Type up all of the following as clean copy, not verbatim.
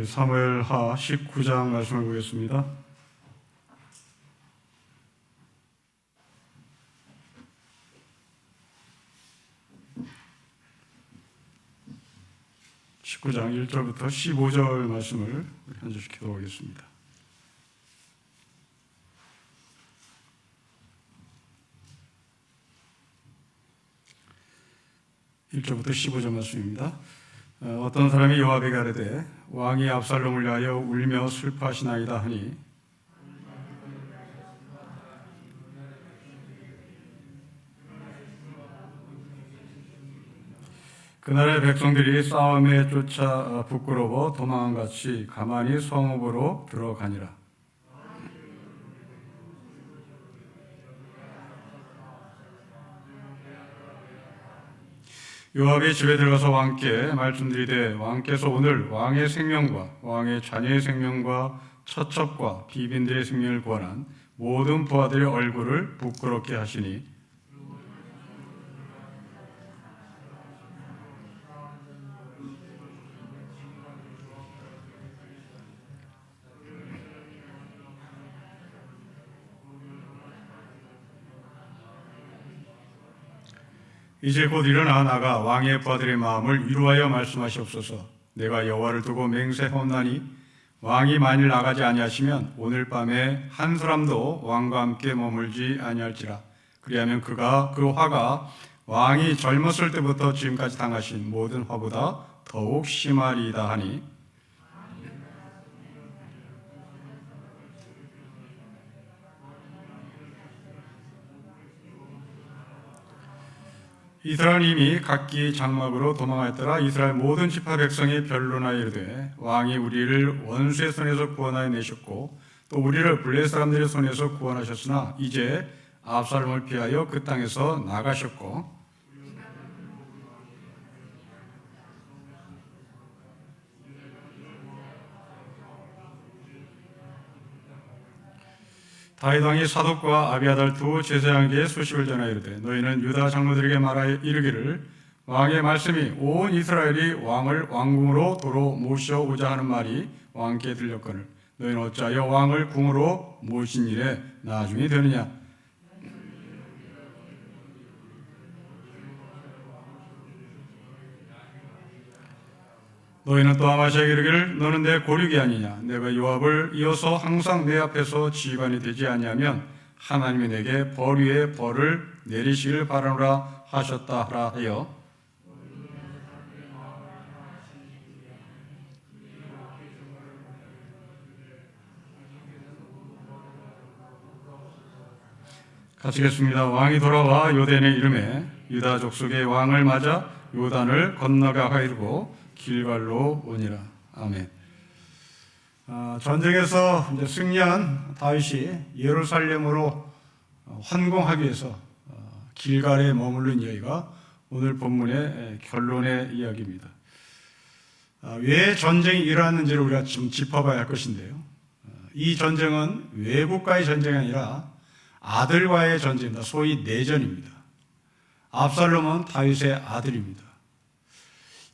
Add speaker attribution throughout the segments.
Speaker 1: 사무엘하 19장 말씀을 보겠습니다. (19장) 1절부터 15절 말씀을 한 절씩 기도하겠습니다. (1절부터 15절) 말씀입니다. 어떤 사람이 요압에게 아뢰되 왕이 압살롬을 위하여 울며 슬퍼하시나이다 하니 그날의 백성들이 싸움에 쫓아 부끄러워 도망한 같이 가만히 성읍으로 들어가니라. 요압이 집에 들어가서 왕께 말씀드리되 왕께서 오늘 왕의 생명과 왕의 자녀의 생명과 처첩과 비빈들의 생명을 구원한 모든 부하들의 얼굴을 부끄럽게 하시니 이제 곧 일어나 나가 왕의 부하들의 마음을 위로하여 말씀하시옵소서. 내가 여호와를 두고 맹세하오나니 왕이 만일 나가지 아니하시면 오늘 밤에 한 사람도 왕과 함께 머물지 아니할지라. 그리하면 그 화가 왕이 젊었을 때부터 지금까지 당하신 모든 화보다 더욱 심하리이다 하니 이스라엘 이미 각기 장막으로 도망하였더라. 이스라엘 모든 지파 백성이 변론하여 이르되 왕이 우리를 원수의 손에서 구원하여 내셨고 또 우리를 블레셋 사람들의 손에서 구원하셨으나 이제 압살롬을 피하여 그 땅에서 나가셨고 다윗 왕이 사독과 아비아달 두 제사장에게 소식을 전하여 이르되 너희는 유다 장로들에게 말하여 이르기를 왕의 말씀이 온 이스라엘이 왕을 왕궁으로 도로 모셔오자 하는 말이 왕께 들렸거늘 너희는 어찌하여 왕을 궁으로 모신 일에 나중이 되느냐. 너희는 또 아마시아에게 이르기를 너는 내 고륙이 아니냐. 내가 요압을 이어서 항상 내 앞에서 지휘관이 되지 아니하면 하나님이 내게 벌 위에 벌을 내리시기를 바라노라 하셨다 하라 하여 같이겠습니다. 왕이 돌아와 요단에 이르매 유다 족속의 왕을 맞아 요단을 건너가 이르고 길갈로 오니라. 아멘. 전쟁에서 이제 승리한 다윗이 예루살렘으로 환공하기 위해서 길갈에 머무른 이야기가 오늘 본문의 결론의 이야기입니다. 왜 전쟁이 일어났는지를 우리가 좀 짚어봐야 할 것인데요. 이 전쟁은 외국과의 전쟁이 아니라 아들과의 전쟁입니다. 소위 내전입니다. 압살롬은 다윗의 아들입니다.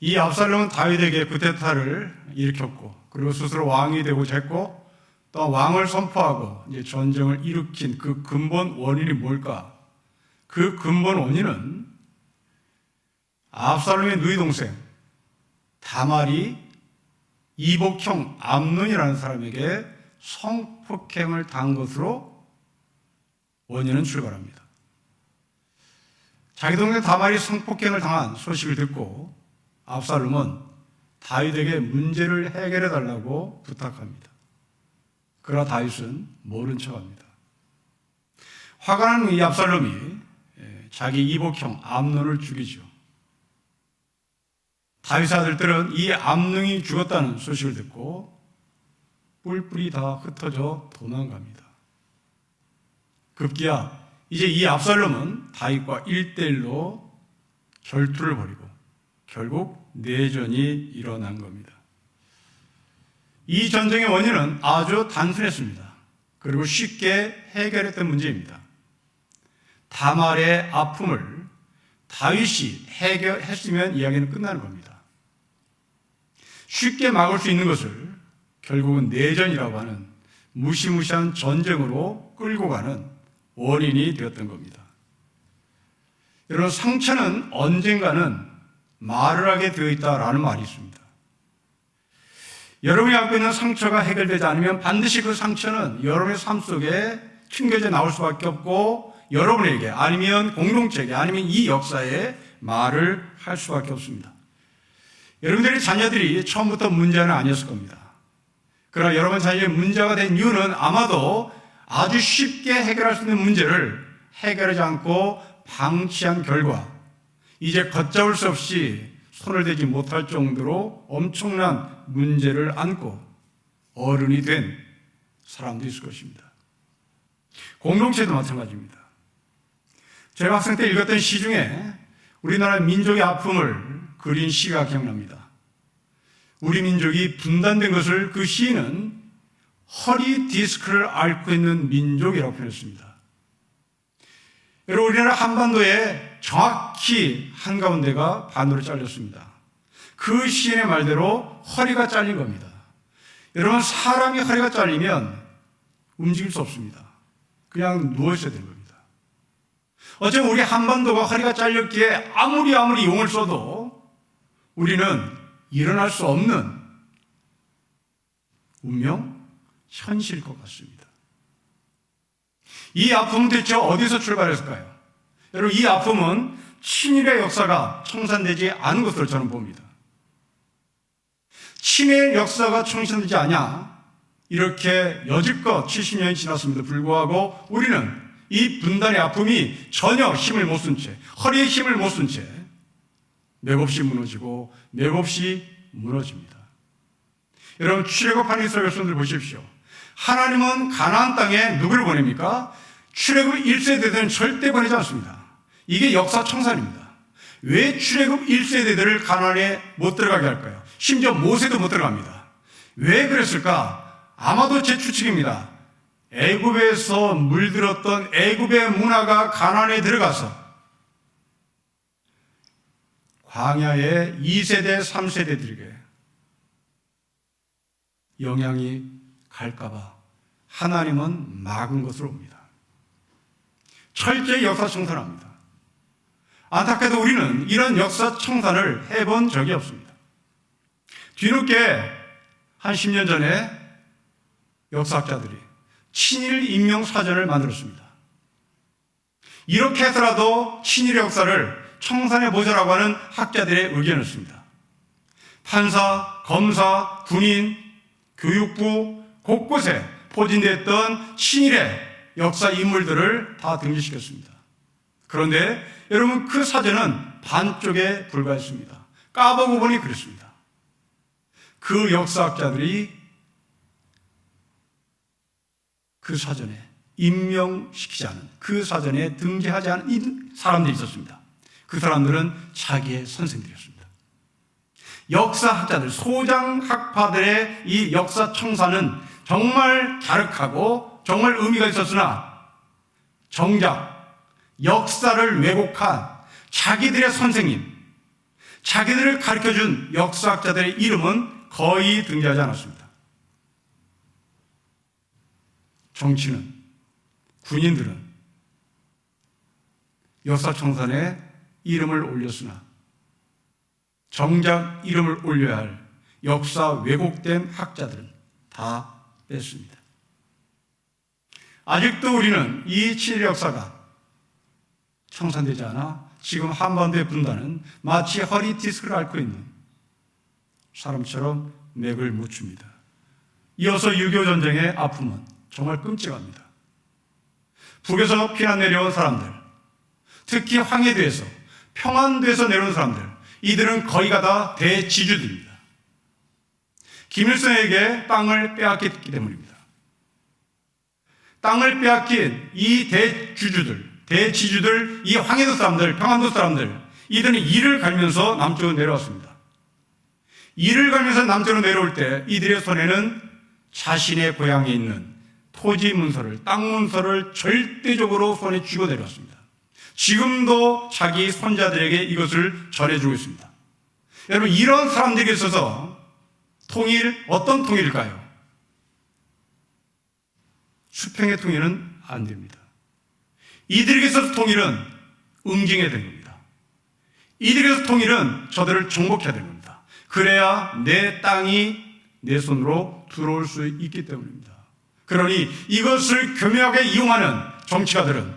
Speaker 1: 이 압살롬은 다윗에게 쿠데타를 일으켰고 그리고 스스로 왕이 되고자 했고 또 왕을 선포하고 이제 전쟁을 일으킨 그 근본 원인이 뭘까? 그 근본 원인은 압살롬의 누이 동생 다말이 이복형 암논이라는 사람에게 성폭행을 당한 것으로 원인은 출발합니다. 자기 동생 다말이 성폭행을 당한 소식을 듣고 압살롬은 다윗에게 문제를 해결해 달라고 부탁합니다. 그러나 다윗은 모른 척합니다. 화가 나는 이 압살롬이 자기 이복형 암논을 죽이죠. 다윗의 아들들은 이 암논이 죽었다는 소식을 듣고 뿔뿔이 다 흩어져 도망갑니다. 급기야 이제 이 압살롬은 다윗과 1대1로 결투를 벌이고 결국 내전이 일어난 겁니다. 이 전쟁의 원인은 아주 단순했습니다. 그리고 쉽게 해결했던 문제입니다. 다말의 아픔을 다윗이 해결했으면 이야기는 끝나는 겁니다. 쉽게 막을 수 있는 것을 결국은 내전이라고 하는 무시무시한 전쟁으로 끌고 가는 원인이 되었던 겁니다. 여러분, 상처는 언젠가는 말을 하게 되어 있다라는 말이 있습니다. 여러분이 갖고 있는 상처가 해결되지 않으면 반드시 그 상처는 여러분의 삶 속에 튕겨져 나올 수밖에 없고 여러분에게 아니면 공동체에게 아니면 이 역사에 말을 할 수밖에 없습니다. 여러분들의 자녀들이 처음부터 문제는 아니었을 겁니다. 그러나 여러분 자녀의 문제가 된 이유는 아마도 아주 쉽게 해결할 수 있는 문제를 해결하지 않고 방치한 결과 이제 걷잡을 수 없이 손을 대지 못할 정도로 엄청난 문제를 안고 어른이 된 사람도 있을 것입니다. 공동체도 마찬가지입니다. 제가 학생 때 읽었던 시 중에 우리나라 민족의 아픔을 그린 시가 기억납니다. 우리 민족이 분단된 것을 그 시인은 허리 디스크를 앓고 있는 민족이라고 표현했습니다. 여러분, 우리나라 한반도에 정확히 한가운데가 반으로 잘렸습니다. 그 시인의 말대로 허리가 잘린 겁니다. 여러분, 사람이 허리가 잘리면 움직일 수 없습니다. 그냥 누워있어야 되는 겁니다. 어쩌면 우리 한반도가 허리가 잘렸기에 아무리 용을 써도 우리는 일어날 수 없는 운명, 현실일 것 같습니다. 이 아픔은 대체 어디서 출발했을까요? 여러분, 이 아픔은 친일의 역사가 청산되지 않은 것으로 저는 봅니다. 친일 역사가 청산되지 않냐, 이렇게 여지껏 70년이 지났음에도 불구하고 우리는 이 분단의 아픔이 전혀 힘을 못 쓴 채, 허리에 힘을 못 쓴 채 맥없이 무너지고 맥없이 무너집니다. 여러분, 출애굽한 이스라엘 백성들 보십시오. 하나님은 가나안 땅에 누구를 보냅니까? 출애굽 1세대들은 절대 보내지 않습니다. 이게 역사 청산입니다. 왜 출애굽 1세대들을 가나안에 못 들어가게 할까요? 심지어 모세도 못 들어갑니다. 왜 그랬을까? 아마도 제 추측입니다. 애굽에서 물들었던 애굽의 문화가 가나안에 들어가서 광야의 2세대, 3세대들에게 영향이 갈까봐 하나님은 막은 것으로 봅니다. 철저히 역사 청산합니다. 안타깝게도 우리는 이런 역사 청산을 해본 적이 없습니다. 뒤늦게 한 10년 전에 역사학자들이 친일 인명사전을 만들었습니다. 이렇게 해서라도 친일의 역사를 청산해보자라고 하는 학자들의 의견이었습니다. 판사, 검사, 군인, 교육부 곳곳에 포진됐던 친일의 역사 인물들을 다 등재시켰습니다. 그런데 여러분, 그 사전은 반쪽에 불과했습니다. 까보고 보니 그랬습니다. 그 역사학자들이 그 사전에 임명시키지 않은, 그 사전에 등재하지 않은 사람들이 있었습니다. 그 사람들은 자기의 선생들이었습니다. 역사학자들, 소장학파들의 이 역사 청산은 정말 갸륵하고 정말 의미가 있었으나 정작 역사를 왜곡한 자기들의 선생님, 자기들을 가르쳐준 역사학자들의 이름은 거의 등장하지 않았습니다. 정치는, 군인들은 역사청산에 이름을 올렸으나 정작 이름을 올려야 할 역사 왜곡된 학자들은 다 뺐습니다. 아직도 우리는 이 친일 역사가 청산되지 않아 지금 한반도의 분단은 마치 허리 디스크를 앓고 있는 사람처럼 맥을 못 춥니다. 이어서 6.25 전쟁의 아픔은 정말 끔찍합니다. 북에서 피난 내려온 사람들, 특히 황해도에서, 평안도에서 내려온 사람들, 이들은 거의가 다 대지주들입니다. 김일성에게 땅을 빼앗겼기 때문입니다. 땅을 빼앗긴 이 대지주들, 이 황해도 사람들, 평안도 사람들, 이들은 이를 갈면서 남쪽으로 내려왔습니다. 이를 갈면서 남쪽으로 내려올 때 이들의 손에는 자신의 고향에 있는 토지 문서를, 땅 문서를 절대적으로 손에 쥐고 내려왔습니다. 지금도 자기 손자들에게 이것을 전해주고 있습니다. 여러분, 이런 사람들에게 있어서 통일, 어떤 통일일까요? 수평의 통일은 안 됩니다. 이들에게서 통일은 응징해야 되는 겁니다. 이들에게서 통일은 저들을 정복해야 되는 겁니다. 그래야 내 땅이 내 손으로 들어올 수 있기 때문입니다. 그러니 이것을 교묘하게 이용하는 정치가들은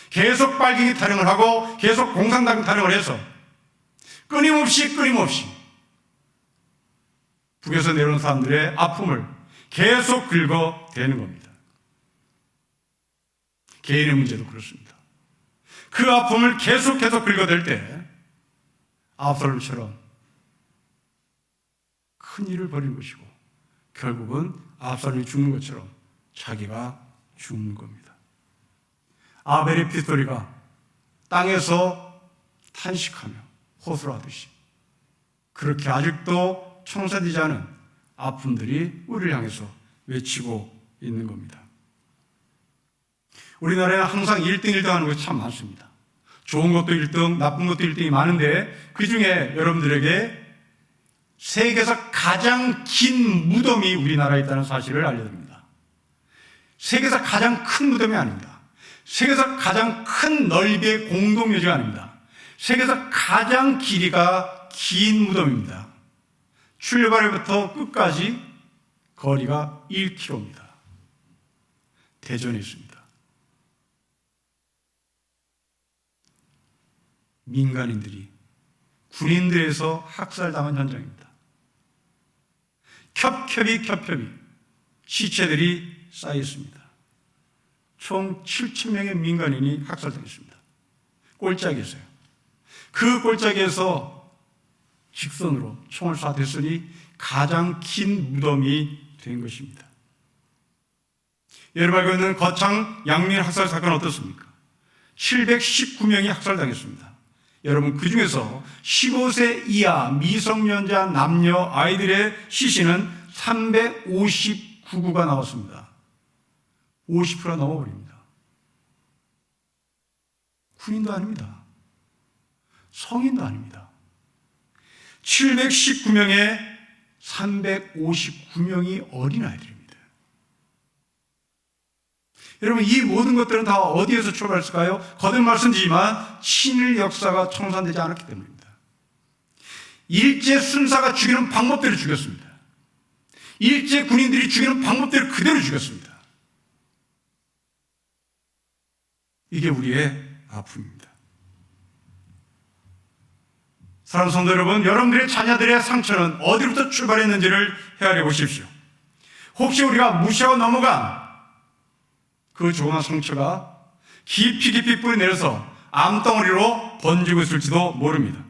Speaker 1: 계속 빨갱이 타령을 하고 계속 공산당 타령을 해서 끊임없이 북에서 내려온 사람들의 아픔을 계속 긁어대는 겁니다. 개인의 문제도 그렇습니다. 그 아픔을 계속해서 긁어댈 때 압살롬처럼 큰 일을 벌인 것이고 결국은 압살롬이 죽는 것처럼 자기가 죽는 겁니다. 아벨의 핏소리가 땅에서 탄식하며 호소하듯이 그렇게 아직도 청산되지 않은 아픔들이 우리를 향해서 외치고 있는 겁니다. 우리나라에는 항상 1등, 1등 하는 것이 참 많습니다. 좋은 것도 1등, 나쁜 것도 1등이 많은데 그 중에 여러분들에게 세계에서 가장 긴 무덤이 우리나라에 있다는 사실을 알려드립니다. 세계에서 가장 큰 무덤이 아닙니다. 세계에서 가장 큰 넓이의 공동묘지가 아닙니다. 세계에서 가장 길이가 긴 무덤입니다. 출발부터 끝까지 거리가 1km입니다. 대전에 있습니다. 민간인들이 군인들에서 학살당한 현장입니다. 겹겹이 시체들이 쌓여 있습니다. 총 7,000명의 민간인이 학살당했습니다. 꼴짝이었어요. 그 꼴짝이에서 직선으로 총을 쏴댔으니 가장 긴 무덤이 된 것입니다. 여러분 알고 있는 거창 양민 학살 사건 어떻습니까? 719명이 학살당했습니다. 여러분 그 중에서 15세 이하 미성년자 남녀 아이들의 시신은 359구가 나왔습니다. 50%가 넘어버립니다. 군인도 아닙니다. 성인도 아닙니다. 719명에 359명이 어린아이들입니다. 여러분 이 모든 것들은 다 어디에서 출발했을까요? 거듭 말씀드리지만 친일 역사가 청산되지 않았기 때문입니다. 일제 순사가 죽이는 방법대로 죽였습니다. 일제 군인들이 죽이는 방법대로 그대로 죽였습니다. 이게 우리의 아픔입니다. 사랑하는 성도 여러분, 여러분들의 자녀들의 상처는 어디로부터 출발했는지를 헤아려 보십시오. 혹시 우리가 무시하고 넘어간 그 조그만 상처가 깊이 뿌리 내려서 암덩어리로 번지고 있을지도 모릅니다.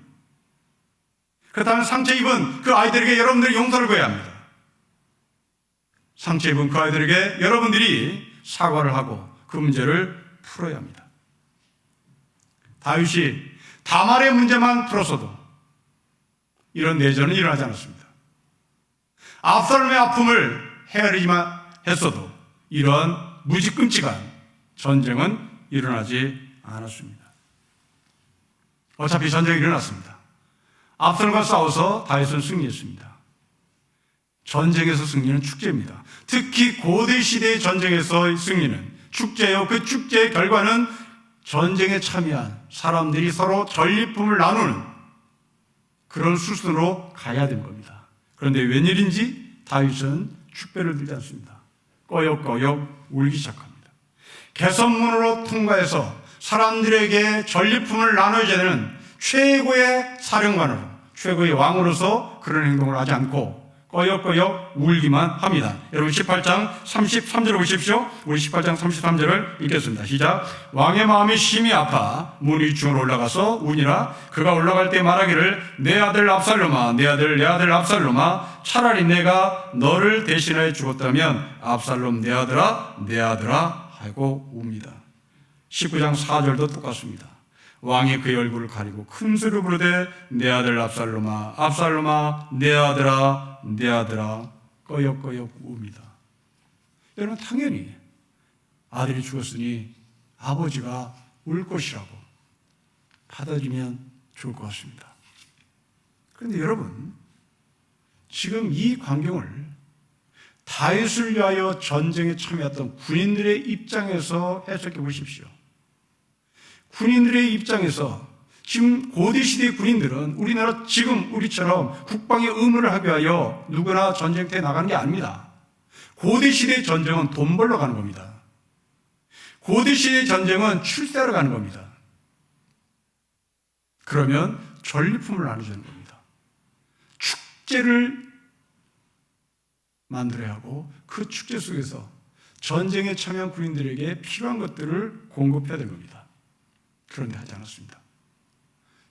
Speaker 1: 그렇다면 상처 입은 그 아이들에게 여러분들이 용서를 구해야 합니다. 상처 입은 그 아이들에게 여러분들이 사과를 하고 그 문제를 풀어야 합니다. 다윗이 다말의 문제만 풀었어도 이런 내전은 일어나지 않았습니다. 압살롬의 아픔을 헤아리기만 했어도 이러한 무지끔찍한 전쟁은 일어나지 않았습니다. 어차피 전쟁이 일어났습니다. 압살롬과 싸워서 다윗은 승리했습니다. 전쟁에서 승리는 축제입니다. 특히 고대 시대의 전쟁에서의 승리는 축제요. 그 축제의 결과는 전쟁에 참여한 사람들이 서로 전리품을 나누는 그런 수순으로 가야 된 겁니다. 그런데 웬일인지 다윗은 축배를 들지 않습니다. 꺼역꺼역 울기 시작합니다. 개선문으로 통과해서 사람들에게 전리품을 나눠야 되는 최고의 사령관으로, 최고의 왕으로서 그런 행동을 하지 않고 꺼역꺼역 울기만 합니다. 여러분 18장 33절을 보십시오. 우리 18장 33절을 읽겠습니다. 시작. 왕의 마음이 심히 아파 문 위층으로 올라가서 우니라. 그가 올라갈 때 말하기를 내 아들 압살롬아, 내 아들 압살롬아, 차라리 내가 너를 대신하여 죽었다면 압살롬 내 아들아 하고 웁니다. 19장 4절도 똑같습니다. 왕이 그의 얼굴을 가리고 큰 소리로 부르되 내 아들 압살롬아, 압살롬아, 내 아들아 꺼역꺼역 웁니다. 여러분 당연히 아들이 죽었으니 아버지가 울 것이라고 받아들이면 좋을 것 같습니다. 그런데 여러분 지금 이 광경을 다윗을 위하여 전쟁에 참여했던 군인들의 입장에서 해석해 보십시오. 군인들의 입장에서 지금 고대시대의 군인들은 우리나라 지금 우리처럼 국방의 의무를 하기 위하여 누구나 전쟁터에 나가는 게 아닙니다. 고대시대의 전쟁은 돈 벌러 가는 겁니다. 고대시대의 전쟁은 출세하러 가는 겁니다. 그러면 전리품을 나눠주는 겁니다. 축제를 만들어야 하고 그 축제 속에서 전쟁에 참여한 군인들에게 필요한 것들을 공급해야 되는 겁니다. 그런데 하지 않았습니다.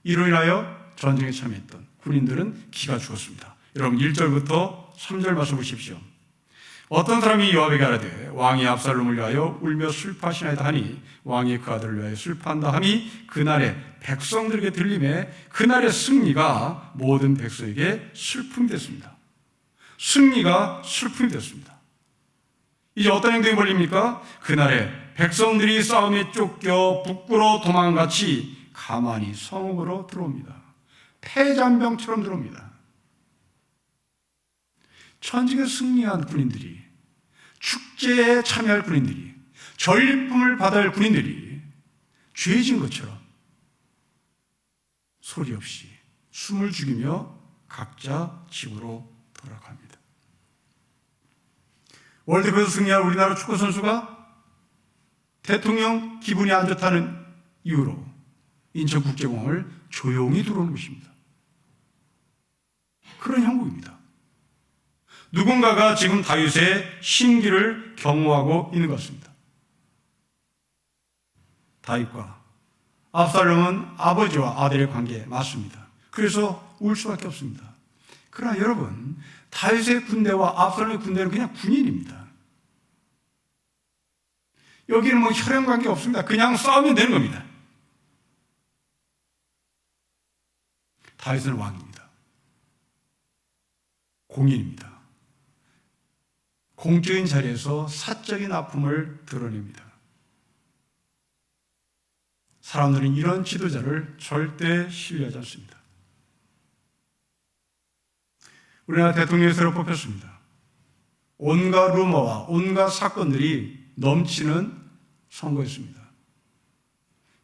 Speaker 1: 이로 인하여 전쟁에 참여했던 군인들은 기가 죽었습니다. 여러분 1절부터 3절 말씀 보십시오. 어떤 사람이 요압에게 아뢰되 왕이 압살롬을 위하여 울며 슬퍼하시나이다 하니 왕이 그 아들을 위하여 슬퍼한다 함이 그날에 백성들에게 들림에 그날의 승리가 모든 백성에게 슬픔이 됐습니다. 승리가 슬픔이 됐습니다. 이제 어떤 행동이 벌립니까? 그날에 백성들이 싸움에 쫓겨 북구로 도망같이 가만히 성읍으로 들어옵니다. 패잔병처럼 들어옵니다. 전쟁에 승리한 군인들이, 축제에 참여할 군인들이, 전리품을 받아야 할 군인들이 죄진 것처럼 소리 없이 숨을 죽이며 각자 집으로 돌아갑니다. 월드컵에서 승리한 우리나라 축구선수가 대통령 기분이 안 좋다는 이유로 인천국제공항을 조용히 들어오는 것입니다. 그런 형국입니다. 누군가가 지금 다윗의 신기를 경호하고 있는 것 같습니다. 다윗과 압살롬은 아버지와 아들의 관계 맞습니다. 그래서 울 수밖에 없습니다. 그러나 여러분, 다윗의 군대와 압살롬의 군대는 그냥 군인입니다. 여기는 뭐 혈연 관계 없습니다. 그냥 싸우면 되는 겁니다. 다윗은 왕입니다. 공인입니다. 공적인 자리에서 사적인 아픔을 드러냅니다. 사람들은 이런 지도자를 절대 신뢰하지 않습니다. 우리나라 대통령이 새로 뽑혔습니다. 온갖 루머와 온갖 사건들이 넘치는 선거였습니다.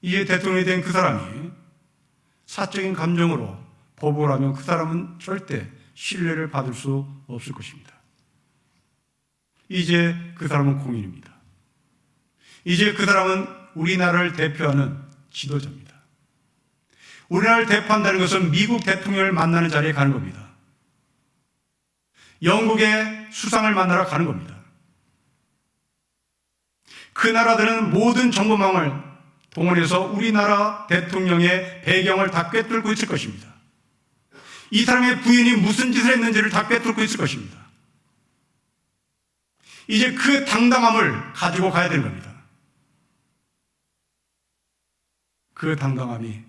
Speaker 1: 이제 대통령이 된 그 사람이 사적인 감정으로 보복을 하면 그 사람은 절대 신뢰를 받을 수 없을 것입니다. 이제 그 사람은 공인입니다. 이제 그 사람은 우리나라를 대표하는 지도자입니다. 우리나라를 대표한다는 것은 미국 대통령을 만나는 자리에 가는 겁니다. 영국의 수상을 만나러 가는 겁니다. 그 나라들은 모든 정보망을 동원해서 우리나라 대통령의 배경을 다 꿰뚫고 있을 것입니다. 이 사람의 부인이 무슨 짓을 했는지를 다 꿰뚫고 있을 것입니다. 이제 그 당당함을 가지고 가야 되는 겁니다. 그 당당함이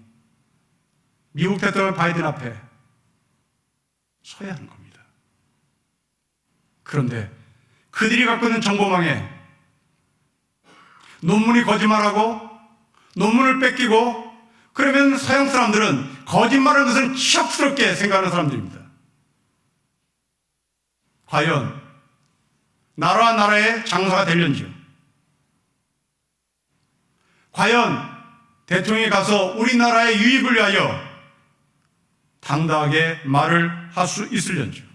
Speaker 1: 미국 대통령 바이든 앞에 서야 하는 겁니다. 그런데 그들이 갖고 있는 정보망에 논문이 거짓말하고 논문을 뺏기고 그러면 서양 사람들은 거짓말하는 것은 치욕스럽게 생각하는 사람들입니다. 과연 나라와 나라의 장사가 되려는지요? 과연 대통령이 가서 우리나라의 유익을 위하여 당당하게 말을 할 수 있을는지요?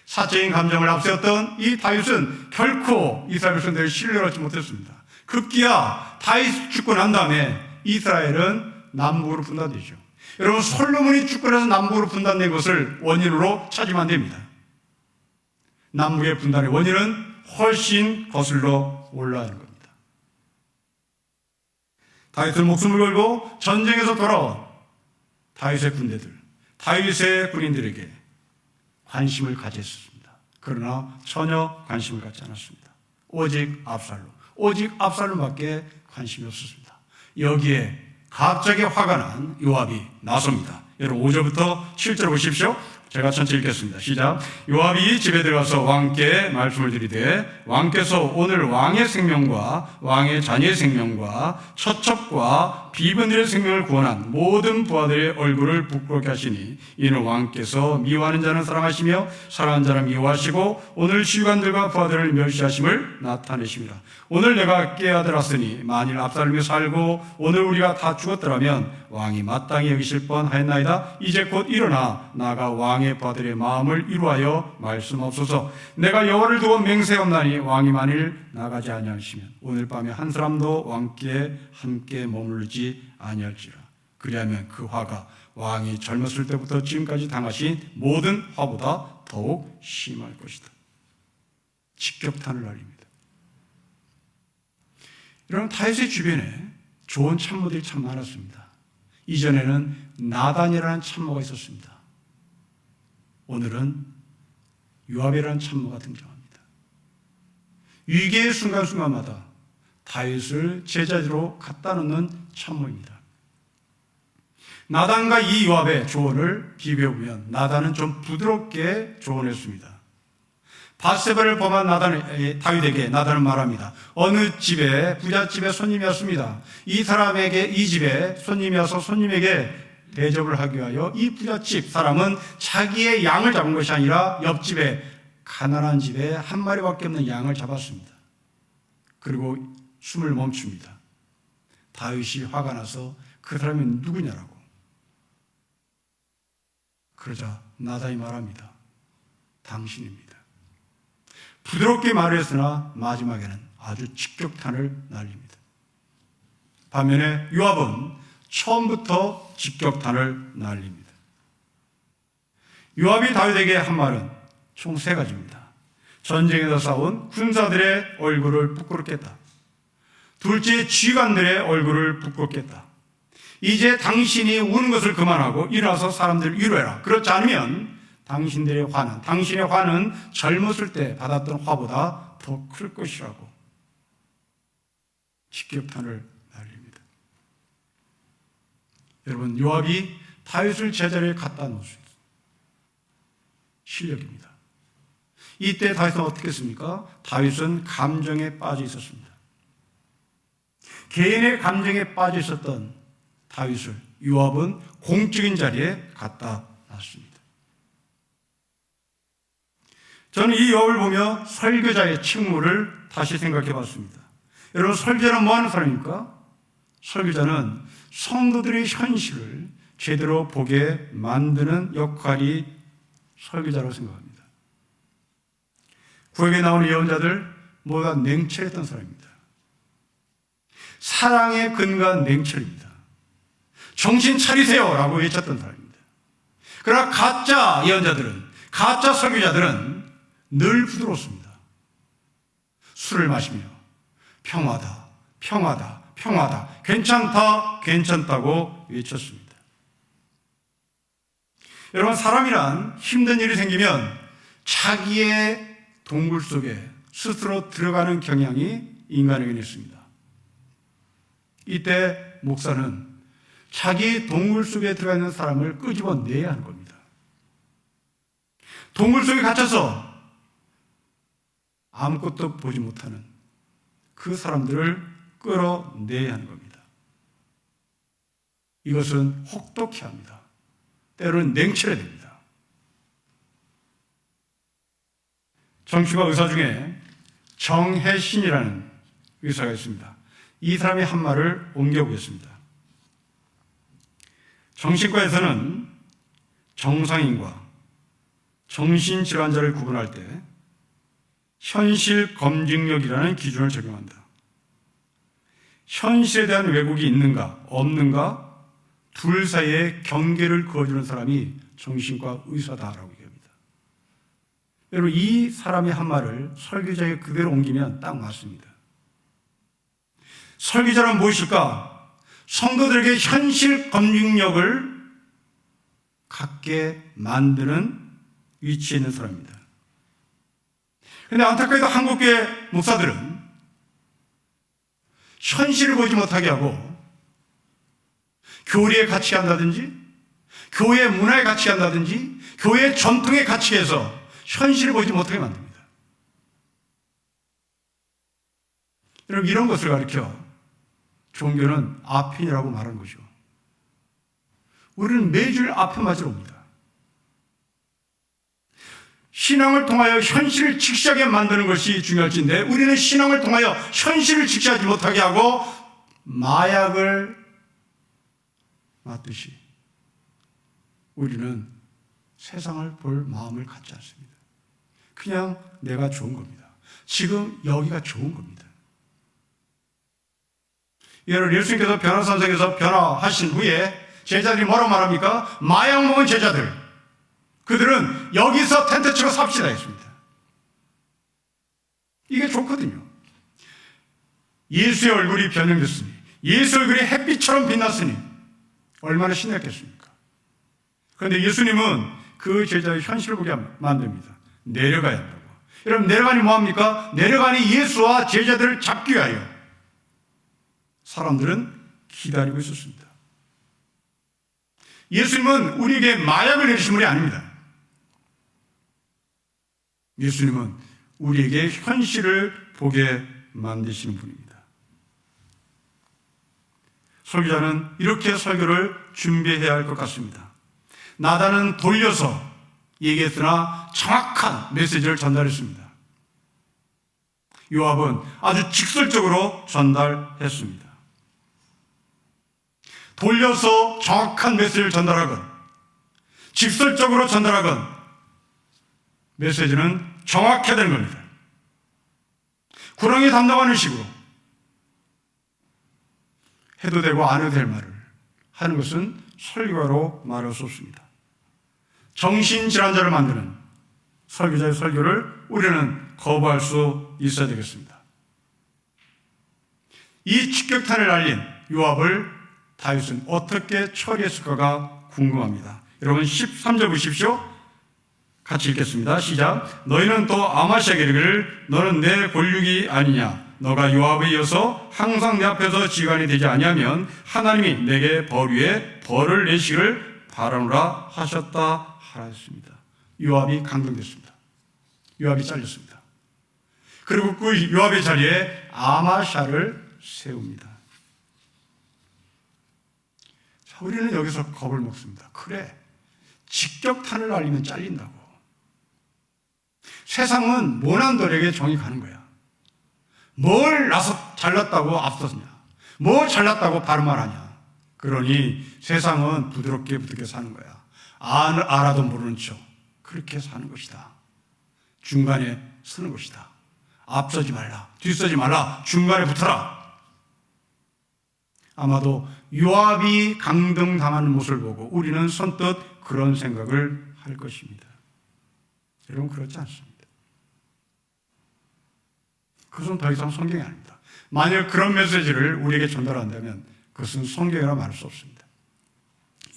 Speaker 1: 사적인 감정을 앞세웠던 이 다윗은 결코 이스라엘 백성들을 신뢰를 하지 못했습니다. 급기야 다윗 죽고 난 다음에 이스라엘은 남북으로 분단되죠. 여러분, 솔로몬이 죽고 나서 남북으로 분단된 것을 원인으로 찾으면 안 됩니다. 남북의 분단의 원인은 훨씬 거슬러 올라가는 겁니다. 다윗은 목숨을 걸고 전쟁에서 돌아온 다윗의 군대들, 다윗의 군인들에게 관심을 가졌습니다. 그러나 전혀 관심을 갖지 않았습니다. 오직 압살롬밖에 관심이 없었습니다. 여기에 갑자기 화가 난 요압이 나섭니다. 여러분 5절부터 7절 보십시오. 제가 전체 읽겠습니다. 시작. 요압이 집에 들어가서 왕께 말씀을 드리되 왕께서 오늘 왕의 생명과 왕의 자녀의 생명과 처첩과 비번들의 생명을 구원한 모든 부하들의 얼굴을 부끄럽게 하시니 이는 왕께서 미워하는 자는 사랑하시며 사랑하는 자는 미워하시고 오늘 지휘관들과 부하들을 멸시하심을 나타내십니다. 오늘 내가 깨어들었으니 만일 압살롬이 살고 오늘 우리가 다 죽었더라면 왕이 마땅히 여기실 뻔하였나이다. 이제 곧 일어나 나가 왕의 부하들의 마음을 이루하여 말씀하옵소서. 내가 여호와를 두고 맹세하옵나니 왕이 만일 나가지 아니하시면 오늘 밤에 한 사람도 왕께 함께 머물지 아니할지라. 그리하면 그 화가 왕이 젊었을 때부터 지금까지 당하신 모든 화보다 더욱 심할 것이다. 직격탄을 날립니다. 여러분, 다윗의 주변에 좋은 참모들이 참 많았습니다. 이전에는 나단이라는 참모가 있었습니다. 오늘은 요압이라는 참모가 등장합니다. 위기의 순간순간마다 다윗을 제자리로 갖다 놓는 참모입니다. 나단과 이 요압의 조언을 비교해보면 나단은 좀 부드럽게 조언했습니다. 밧세바를 범한 다윗에게 나단은 말합니다. 어느 집에 부잣집에 손님이 왔습니다. 이 사람에게 이 집에 손님이 와서 손님에게 대접을 하기 위하여 이 부잣집 사람은 자기의 양을 잡은 것이 아니라 옆집에 가난한 집에 한 마리밖에 없는 양을 잡았습니다. 그리고 숨을 멈춥니다. 다윗이 화가 나서 그 사람이 누구냐라고. 그러자 나단이 말합니다. 당신입니다. 부드럽게 말을 했으나 마지막에는 아주 직격탄을 날립니다. 반면에 요압은 처음부터 직격탄을 날립니다. 요압이 다윗에게 한 말은 총 3가지입니다. 전쟁에서 싸운 군사들의 얼굴을 부끄럽게 했다. 둘째, 지휘관들의 얼굴을 부끄럽게 했다. 이제 당신이 우는 것을 그만하고 일어나서 사람들을 위로해라. 그렇지 않으면 당신의 화는 젊었을 때 받았던 화보다 더 클 것이라고 직격탄을 날립니다. 여러분, 요압이 다윗을 제자리에 갖다 놓을 수 있어요. 실력입니다. 이때 다윗은 어떻게 했습니까? 다윗은 감정에 빠져 있었습니다. 개인의 감정에 빠져 있었던 다윗을 요압은 공적인 자리에 갖다 놨습니다. 저는 이 요압을 보며 설교자의 책무를 다시 생각해 봤습니다. 여러분, 설교자는 뭐 하는 사람입니까? 설교자는 성도들의 현실을 제대로 보게 만드는 역할이 설교자라고 생각합니다. 구약에 나오는 예언자들 모두 다 냉철했던 사람입니다. 사랑의 근간 냉철입니다. 정신 차리세요 라고 외쳤던 사람입니다. 그러나 가짜 예언자들은, 가짜 설교자들은 늘 부드럽습니다. 술을 마시며 평화다, 평화다, 평화다, 괜찮다, 괜찮다고 외쳤습니다. 여러분, 사람이란 힘든 일이 생기면 자기의 동굴 속에 스스로 들어가는 경향이 인간에게는 있습니다. 이때 목사는 자기 동굴 속에 들어가 있는 사람을 끄집어내야 하는 겁니다. 동굴 속에 갇혀서 아무것도 보지 못하는 그 사람들을 끌어내야 하는 겁니다. 이것은 혹독해야 합니다. 때로는 냉철해야 됩니다. 정치과 의사 중에 정혜신이라는 의사가 있습니다. 이 사람이 한 말을 옮겨보겠습니다. 정신과에서는 정상인과 정신질환자를 구분할 때 현실 검증력이라는 기준을 적용한다. 현실에 대한 왜곡이 있는가 없는가 둘 사이에 경계를 그어주는 사람이 정신과 의사다라고 얘기합니다. 여러분, 이 사람의 한 말을 설교자에게 그대로 옮기면 딱 맞습니다. 설교자는 무엇일까? 성도들에게 현실 검증력을 갖게 만드는 위치에 있는 사람입니다. 그런데 안타깝게도 한국교회 목사들은 현실을 보지 못하게 하고 교리에 갇히게 한다든지 교회 문화에 갇히게 한다든지 교회 전통에 갇히게 해서 현실을 보지 못하게 만듭니다. 여러분, 이런 것을 가리켜 종교는 아편이라고 말하는 거죠. 우리는 매주일 아편 맞으러 옵니다. 신앙을 통하여 현실을 직시하게 만드는 것이 중요할진데 우리는 신앙을 통하여 현실을 직시하지 못하게 하고 마약을 맞듯이 우리는 세상을 볼 마음을 갖지 않습니다. 그냥 내가 좋은 겁니다. 지금 여기가 좋은 겁니다. 여러분, 예수님께서 변화산성에서 변화하신 후에 제자들이 뭐라고 말합니까? 마약 먹은 제자들, 그들은 여기서 텐트 치고 삽시다 했습니다. 이게 좋거든요. 예수의 얼굴이 변형됐으니, 예수 얼굴이 햇빛처럼 빛났으니 얼마나 신났겠습니까? 그런데 예수님은 그 제자의 현실을 보게 만듭니다. 내려가야 한다고. 여러분, 내려가니 뭐합니까? 내려가니 예수와 제자들을 잡기 위하여 사람들은 기다리고 있었습니다. 예수님은 우리에게 마약을 내리신 분이 아닙니다. 예수님은 우리에게 현실을 보게 만드시는 분입니다. 설교자는 이렇게 설교를 준비해야 할 것 같습니다. 나단은 돌려서 얘기했으나 정확한 메시지를 전달했습니다. 요압은 아주 직설적으로 전달했습니다. 돌려서 정확한 메시지를 전달하건 직설적으로 전달하건 메시지는 정확해야 되는 겁니다. 구렁이 담당하는 식으로 해도 되고 안 해도 될 말을 하는 것은 설교가로 말할 수 없습니다. 정신질환자를 만드는 설교자의 설교를 우리는 거부할 수 있어야 되겠습니다. 이 직격탄을 날린 요압을 다윗은 어떻게 처리했을까가 궁금합니다. 여러분 13절 보십시오. 같이 읽겠습니다. 시작. 너희는 또 아마시아에게 이르기를 너는 내 권력이 아니냐. 너가 요압에 이어서 항상 내 앞에서 지휘관이 되지 아니하면 하나님이 내게 벌 위에 벌을 내시기를 바라노라 하셨다 하였습니다. 요압이 강등됐습니다. 요압이 잘렸습니다. 그리고 그 요압의 자리에 아마샤를 세웁니다. 자, 우리는 여기서 겁을 먹습니다. 그래, 직격탄을 날리면 잘린다고. 세상은 모난돌에게 정이 가는 거야. 뭘 나서 잘났다고 앞서냐, 뭘 잘났다고 바른 말 하냐. 그러니 세상은 부드럽게 사는 거야. 알아도 모르는 척 그렇게 사는 것이다. 중간에 서는 것이다. 앞서지 말라, 뒤서지 말라, 중간에 붙어라. 아마도 요압이 강등당하는 모습을 보고 우리는 선뜻 그런 생각을 할 것입니다. 여러분, 그렇지 않습니다. 그것은 더 이상 성경이 아닙니다. 만약 그런 메시지를 우리에게 전달한다면 그것은 성경이라 말할 수 없습니다.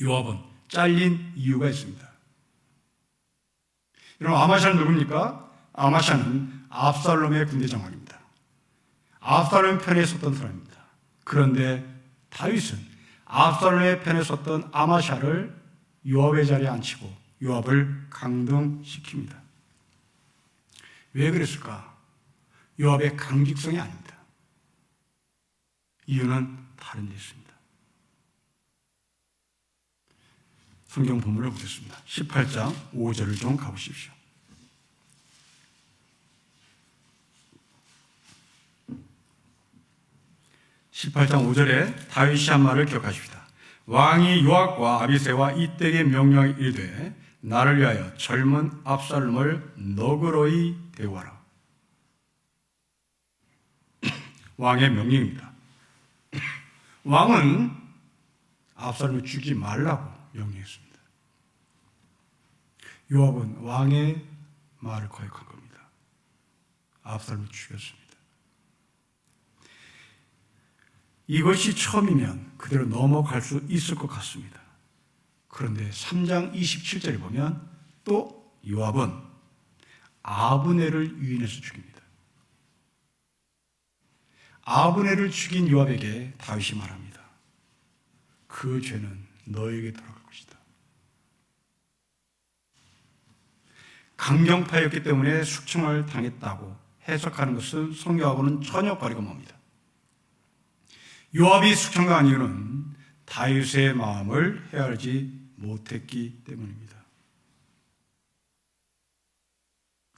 Speaker 1: 요압은 잘린 이유가 있습니다. 여러분, 아마샤는 누굽니까? 아마샤는 압살롬의 군대 장관입니다. 압살롬 편에 섰던 사람입니다. 그런데 다윗은 압살롬의 편에 섰던 아마샤를 요압의 자리에 앉히고 요압을 강등시킵니다. 왜 그랬을까? 요압의 강직성이 아닙니다. 이유는 다른 데 있습니다. 성경 본문을 보겠습니다. 18장 5절을 좀 가보십시오. 18장 5절에 다윗이 한 말을 기억하십시다. 왕이 요압과 아비새와 이때에 명령하여 이르되 나를 위하여 젊은 압살롬을 너그러이 대우하라. 왕의 명령입니다. 왕은 압살롬을 죽이지 말라고 명령했습니다. 요압은 왕의 말을 거역한 겁니다. 압살롬을 죽였습니다. 이것이 처음이면 그대로 넘어갈 수 있을 것 같습니다. 그런데 3장 27절에 보면 또 요압은 아브넬을 유인해서 죽입니다. 아브넬을 죽인 요압에게 다윗이 말합니다. 그 죄는 너에게 돌아갈 것이다. 강경파였기 때문에 숙청을 당했다고 해석하는 것은 성경하고는 전혀 거리가 멉니다. 요압이 숙청당한 이유는 다윗의 마음을 헤아리지 못했기 때문입니다.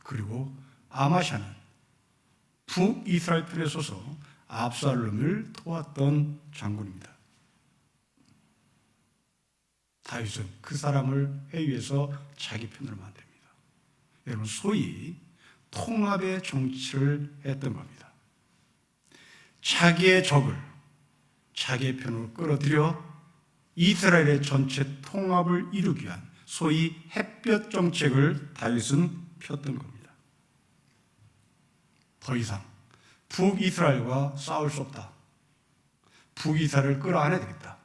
Speaker 1: 그리고 아마샤는 북이스라엘 편에 서서 압살롬을 도왔던 장군입니다. 다윗은 그 사람을 회유해서 자기 편으로 만듭니다. 여러분, 소위 통합의 정치를 했던 겁니다. 자기의 적을 자기의 편으로 끌어들여 이스라엘의 전체 통합을 이루기 위한 소위 햇볕 정책을 다윗은 폈던 겁니다. 더 이상 북이스라엘과 싸울 수 없다. 북이스라엘을 끌어안아야 되겠다.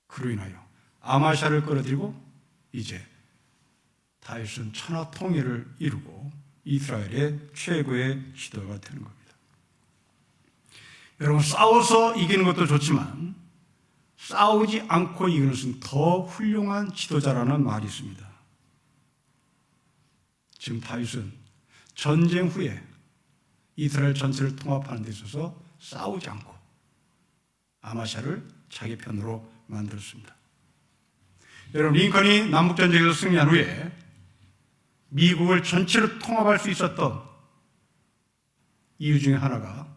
Speaker 1: 그로 인하여 아마샤를 끌어들이고 이제 다윗은 천하 통일을 이루고 이스라엘의 최고의 지도가 되는 겁니다. 여러분, 싸워서 이기는 것도 좋지만 싸우지 않고 이기는 것은 더 훌륭한 지도자라는 말이 있습니다. 지금 다윗은 전쟁 후에 이스라엘 전체를 통합하는 데 있어서 싸우지 않고 아마샤를 자기 편으로 만들었습니다. 여러분, 링컨이 남북전쟁에서 승리한 후에 미국을 전체로 통합할 수 있었던 이유 중에 하나가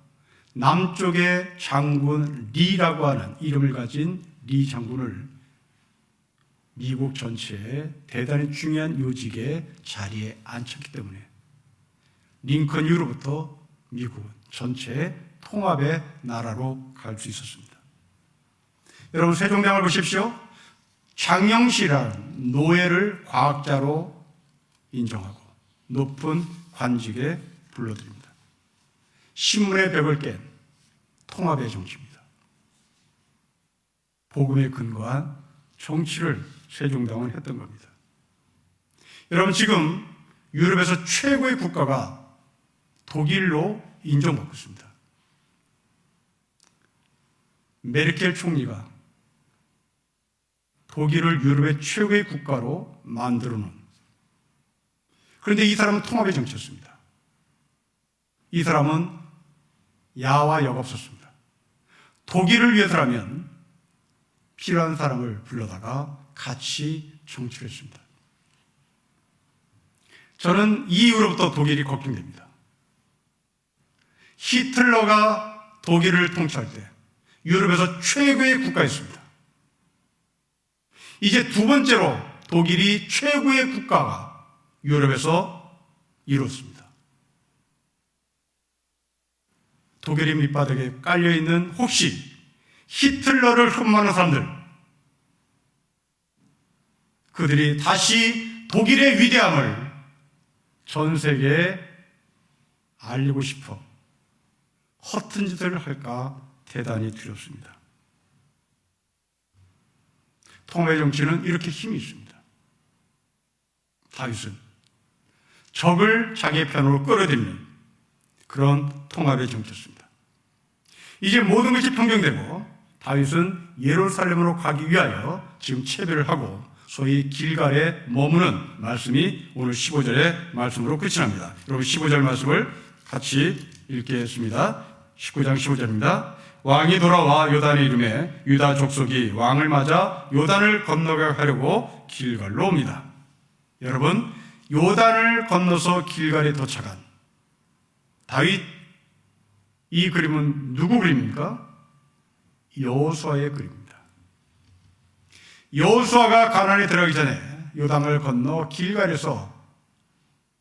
Speaker 1: 남쪽의 장군 리라고 하는 이름을 가진 리 장군을 미국 전체에 대단히 중요한 요직의 자리에 앉혔기 때문에 링컨 이후로부터 미국은 전체의 통합의 나라로 갈 수 있었습니다. 여러분, 세종대왕을 보십시오. 장영실이라는 노예를 과학자로 인정하고 높은 관직에 불러들입니다. 신문의 벽을 깬 통합의 정치입니다. 복음에 근거한 정치를 세종대왕은 했던 겁니다. 여러분, 지금 유럽에서 최고의 국가가 독일로 인정받고 있습니다. 메르켈 총리가 독일을 유럽의 최고의 국가로 만들어 놓은, 그런데 이 사람은 통합의 정치였습니다. 이 사람은 야와 여가 없었습니다. 독일을 위해서라면 필요한 사람을 불러다가 같이 정치를 했습니다. 저는 이 이후로부터 독일이 걱정됩니다. 히틀러가 독일을 통치할 때 유럽에서 최고의 국가였습니다. 이제 두 번째로 독일이 최고의 국가가 유럽에서 이루었습니다. 독일의 밑바닥에 깔려있는 혹시 히틀러를 흠모하는 사람들, 그들이 다시 독일의 위대함을 전 세계에 알리고 싶어 허튼 짓을 할까 대단히 두렵습니다. 통합의 정치는 이렇게 힘이 있습니다. 다윗은 적을 자기의 편으로 끌어들이는 그런 통합의 정치였습니다. 이제 모든 것이 평정되고 다윗은 예루살렘으로 가기 위하여 지금 채비를 하고 소위 길갈에 머무는 말씀이 오늘 15절의 말씀으로 끝이 납니다. 여러분, 15절 말씀을 같이 읽겠습니다. 19장 15절입니다. 왕이 돌아와 요단의 이름에 유다 족속이 왕을 맞아 요단을 건너가려고 길갈로 옵니다. 여러분, 요단을 건너서 길갈에 도착한 다윗, 이 그림은 누구 그림입니까? 여호수아의 그림입니다. 여호수아가 가나안에 들어가기 전에 요단을 건너 길갈에서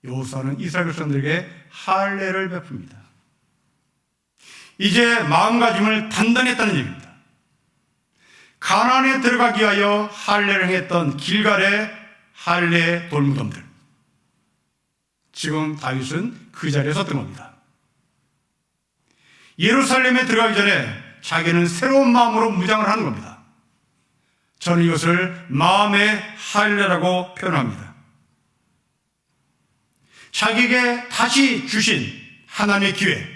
Speaker 1: 여호수아는 이스라엘 백성들에게 할례를 베풉니다. 이제 마음가짐을 단단히 했다는 얘기입니다. 가나안에 들어가기 위하여 할례를 행했던 길갈의 할례 돌무덤들, 지금 다윗은 그 자리에 섰던 겁니다. 예루살렘에 들어가기 전에 자기는 새로운 마음으로 무장을 하는 겁니다. 저는 이것을 마음의 할례라고 표현합니다. 자기에게 다시 주신 하나님의 기회,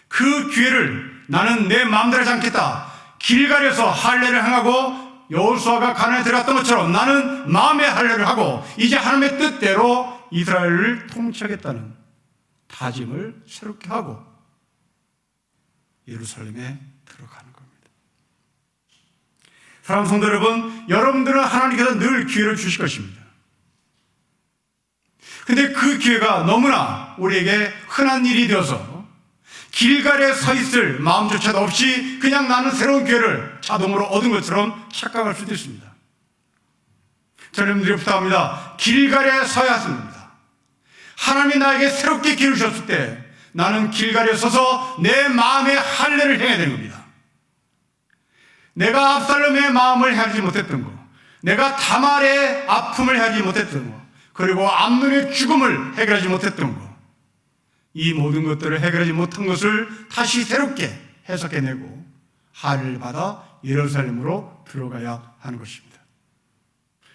Speaker 1: 그 기회를 나는 내 마음대로 하지 않겠다. 길갈에서 할례를 행하고 여호수아가 가나안에 들어갔던 것처럼 나는 마음의 할례를 하고 이제 하나님의 뜻대로 이스라엘을 통치하겠다는 다짐을 새롭게 하고 예루살렘에 들어가는 겁니다. 사랑하는 성도 여러분, 여러분들은 하나님께서 늘 기회를 주실 것입니다. 근데 그 기회가 너무나 우리에게 흔한 일이 되어서 길갈에 서 있을 마음조차도 없이 그냥 나는 새로운 기회를 자동으로 얻은 것처럼 착각할 수도 있습니다. 저는 여러분들이 부탁합니다. 길갈에 서야 합니다. 하나님이 나에게 새롭게 기회를 주셨을 때 나는 길갈에 서서 내 마음의 할례를 행해야 되는 겁니다. 내가 압살롬의 마음을 헤아리지 못했던 거, 내가 다말의 아픔을 헤아리지 못했던 거, 그리고 암논의 죽음을 해결하지 못했던 거, 이 모든 것들을 해결하지 못한 것을 다시 새롭게 해석해내고 할례를 받아 예루살렘으로 들어가야 하는 것입니다.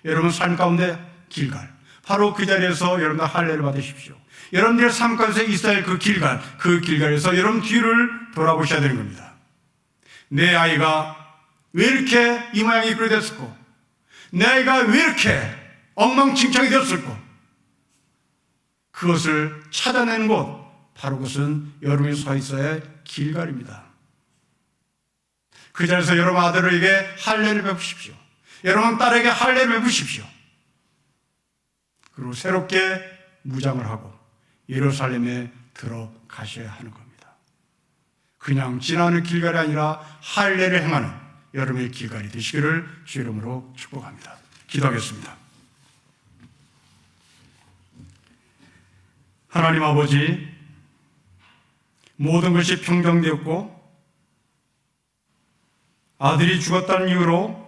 Speaker 1: 여러분 삶 가운데 길갈, 바로 그 자리에서 여러분들 할례를 받으십시오. 여러분들의 삶 가운데 있어야 할 그 길갈에서 여러분 뒤를 돌아보셔야 되는 겁니다. 내 아이가 왜 이렇게 이 모양이 그리 됐을까? 내 아이가 왜 이렇게 엉망진창이 되었을까? 그것을 찾아내는 곳, 바로 그것은 여러분이 서 있어야 할 길갈입니다. 그 자리에서 여러분 아들에게 할례를 베푸십시오. 여러분 딸에게 할례를 베푸십시오. 그리고 새롭게 무장을 하고 예루살렘에 들어가셔야 하는 겁니다. 그냥 지나는 길갈이 아니라 할례를 행하는 여러분의 길갈이 되시기를 주 이름으로 축복합니다. 기도하겠습니다. 하나님 아버지, 모든 것이 평정되었고 아들이 죽었다는 이유로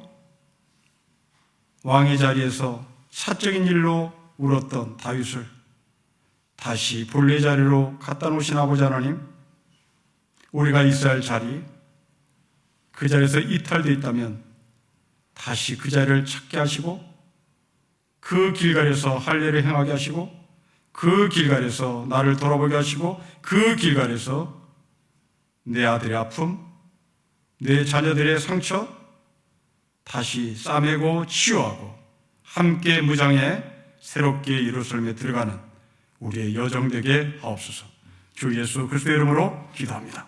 Speaker 1: 왕의 자리에서 사적인 일로 울었던 다윗을 다시 본래 자리로 갖다 놓으신 아버지 하나님, 우리가 있어야 할 자리, 그 자리에서 이탈되어 있다면 다시 그 자리를 찾게 하시고 그 길갈에서 할례를 행하게 하시고 그 길갈에서 나를 돌아보게 하시고 그 길갈에서 내 아들의 아픔, 내 자녀들의 상처 다시 싸매고 치유하고 함께 무장해 새롭게 예루살렘에 들어가는 우리의 여정 되게 하옵소서. 주 예수 그리스도의 이름으로 기도합니다.